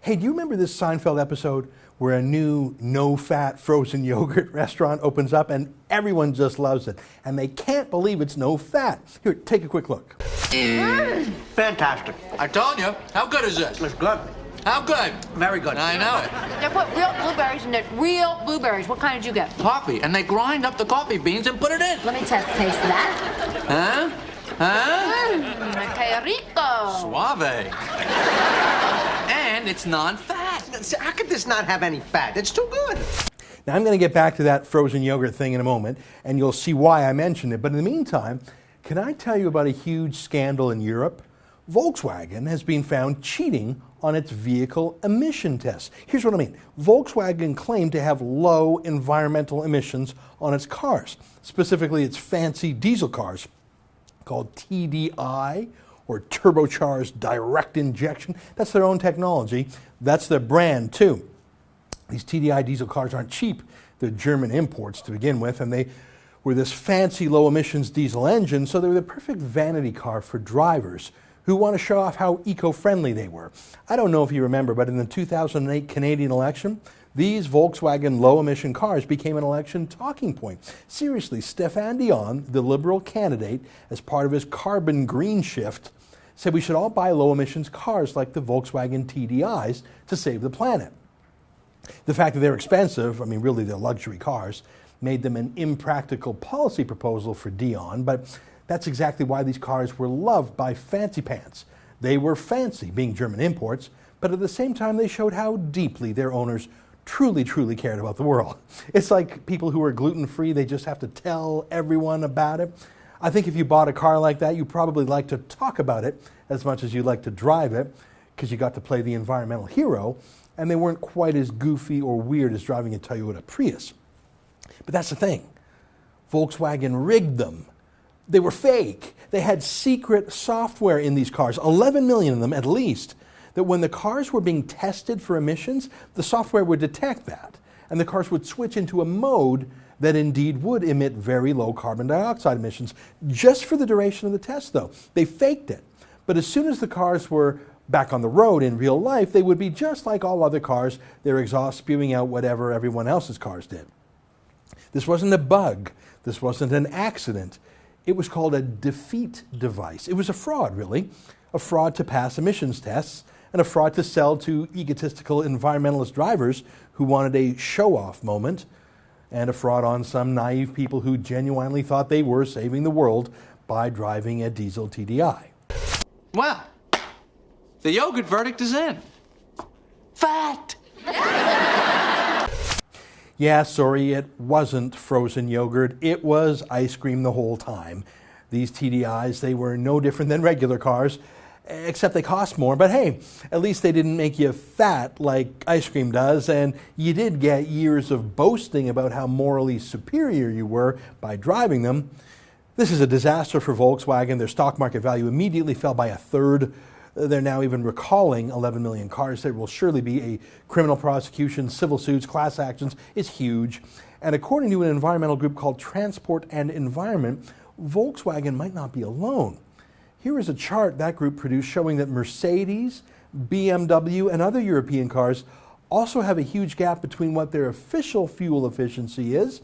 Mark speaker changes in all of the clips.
Speaker 1: Hey, do you remember this Seinfeld episode where a new no-fat frozen yogurt restaurant opens up and everyone just loves it and they can't believe it's no fat? Here, take a quick look.
Speaker 2: Fantastic.
Speaker 3: I told you. How good is this?
Speaker 2: It's good.
Speaker 3: How good?
Speaker 2: Very good.
Speaker 3: I know it.
Speaker 4: They put real blueberries in it. Real blueberries. What kind did you get?
Speaker 3: Coffee, and they grind up the coffee beans and put it in.
Speaker 4: Let me taste that.
Speaker 3: Huh? Huh?
Speaker 4: Que rico.
Speaker 3: Suave. And it's non-fat.
Speaker 2: How could this not have any fat? It's too good.
Speaker 1: Now, I'm going to get back to that frozen yogurt thing in a moment, and you'll see why I mentioned it. But in the meantime, can I tell you about a huge scandal in Europe? Volkswagen has been found cheating on its vehicle emission tests. Here's what I mean. Volkswagen claimed to have low environmental emissions on its cars, specifically its fancy diesel cars called TDI, or turbocharged direct injection. That's their own technology. That's their brand too. These TDI diesel cars aren't cheap. They're German imports to begin with, and they were this fancy low emissions diesel engine, so they were the perfect vanity car for drivers who want to show off how eco-friendly they were. I don't know if you remember, but in the 2008 Canadian election, these Volkswagen low-emission cars became an election talking point. Seriously, Stéphane Dion, the Liberal candidate, as part of his carbon green shift, said we should all buy low-emissions cars like the Volkswagen TDIs to save the planet. The fact that they're expensive, I mean really they're luxury cars, made them an impractical policy proposal for Dion, but that's exactly why these cars were loved by fancy pants. They were fancy, being German imports, but at the same time they showed how deeply their owners truly cared about the world. It's like people who are gluten-free, they just have to tell everyone about it. I think if you bought a car like that, you probably like to talk about it as much as you like to drive it, because you got to play the environmental hero, and they weren't quite as goofy or weird as driving a Toyota Prius. But that's the thing. Volkswagen rigged them. They were fake. They had secret software in these cars, 11 million of them at least, that when the cars were being tested for emissions, the software would detect that, and the cars would switch into a mode that indeed would emit very low carbon dioxide emissions, just for the duration of the test though. They faked it. But as soon as the cars were back on the road in real life, they would be just like all other cars, their exhaust spewing out whatever everyone else's cars did. This wasn't a bug. This wasn't an accident. It was called a defeat device. It was a fraud, really. A fraud to pass emissions tests and a fraud to sell to egotistical environmentalist drivers who wanted a show-off moment, and a fraud on some naive people who genuinely thought they were saving the world by driving a diesel TDI.
Speaker 3: Well, the yogurt verdict is in. Fat.
Speaker 1: Yeah, sorry, it wasn't frozen yogurt. It was ice cream the whole time. These TDIs, they were no different than regular cars, except they cost more. But hey, at least they didn't make you fat like ice cream does, and you did get years of boasting about how morally superior you were by driving them. This is a disaster for Volkswagen. Their stock market value immediately fell by a third. They're now even recalling 11 million cars. There will surely be a criminal prosecution, civil suits, class actions. It's huge. And according to an environmental group called Transport and Environment, Volkswagen might not be alone. Here is a chart that group produced showing that Mercedes, BMW, and other European cars also have a huge gap between what their official fuel efficiency is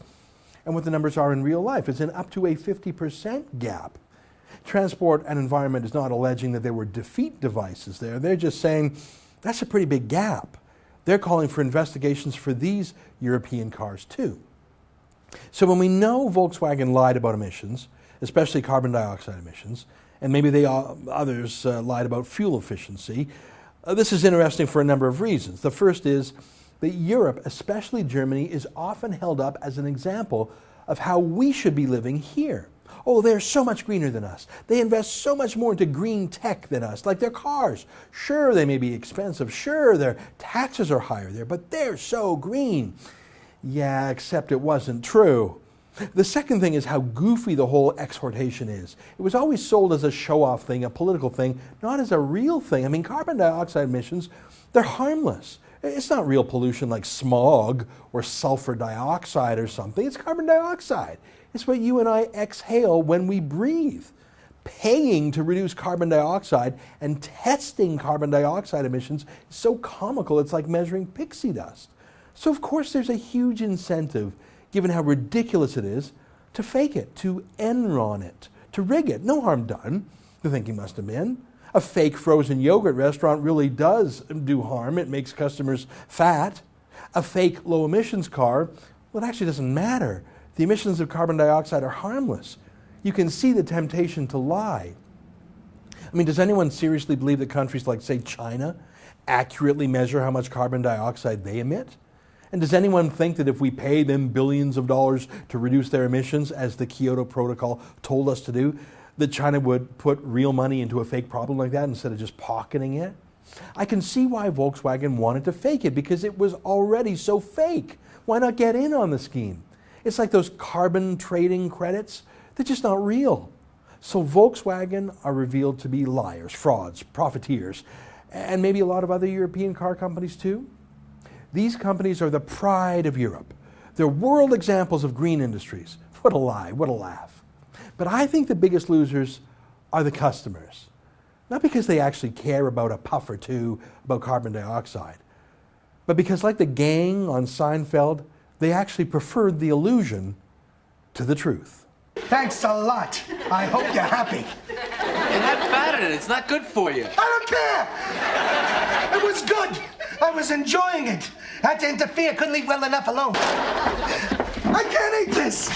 Speaker 1: and what the numbers are in real life. It's an up to a 50% gap. Transport and Environment is not alleging that there were defeat devices there. They're just saying that's a pretty big gap. They're calling for investigations for these European cars too. So when we know Volkswagen lied about emissions, especially carbon dioxide emissions, and maybe others lied about fuel efficiency, this is interesting for a number of reasons. The first is that Europe, especially Germany, is often held up as an example of how we should be living here. Oh, they're so much greener than us. They invest so much more into green tech than us, like their cars. Sure, they may be expensive. Sure, their taxes are higher there, but they're so green. Yeah, except it wasn't true. The second thing is how goofy the whole exhortation is. It was always sold as a show-off thing, a political thing, not as a real thing. I mean, carbon dioxide emissions, they're harmless. It's not real pollution like smog or sulfur dioxide or something. It's carbon dioxide. It's what you and I exhale when we breathe. paying to reduce carbon dioxide and testing carbon dioxide emissions is so comical it's like measuring pixie dust. So of course there's a huge incentive, given how ridiculous it is, to fake it, to Enron it, to rig it. No harm done, the thinking must have been. A fake frozen yogurt restaurant really does do harm. It makes customers fat. A fake low emissions car, well, it actually doesn't matter. The emissions of carbon dioxide are harmless. You can see the temptation to lie. I mean, does anyone seriously believe that countries like, say, China accurately measure how much carbon dioxide they emit? And does anyone think that if we pay them billions of dollars to reduce their emissions, as the Kyoto Protocol told us to do, that China would put real money into a fake problem like that instead of just pocketing it? I can see why Volkswagen wanted to fake it, because it was already so fake. Why not get in on the scheme? It's like those carbon trading credits. They're just not real. So Volkswagen are revealed to be liars, frauds, profiteers, and maybe a lot of other European car companies too. These companies are the pride of Europe. They're world examples of green industries. What a lie, what a laugh. But I think the biggest losers are the customers. Not because they actually care about a puff or two about carbon dioxide, but because, like the gang on Seinfeld, they actually preferred the illusion to the truth.
Speaker 5: Thanks a lot. I hope you're happy.
Speaker 3: It had fat in it. It's not good for you.
Speaker 5: I don't care. It was good. I was enjoying it. Had to interfere. Couldn't leave well enough alone. I can't eat this.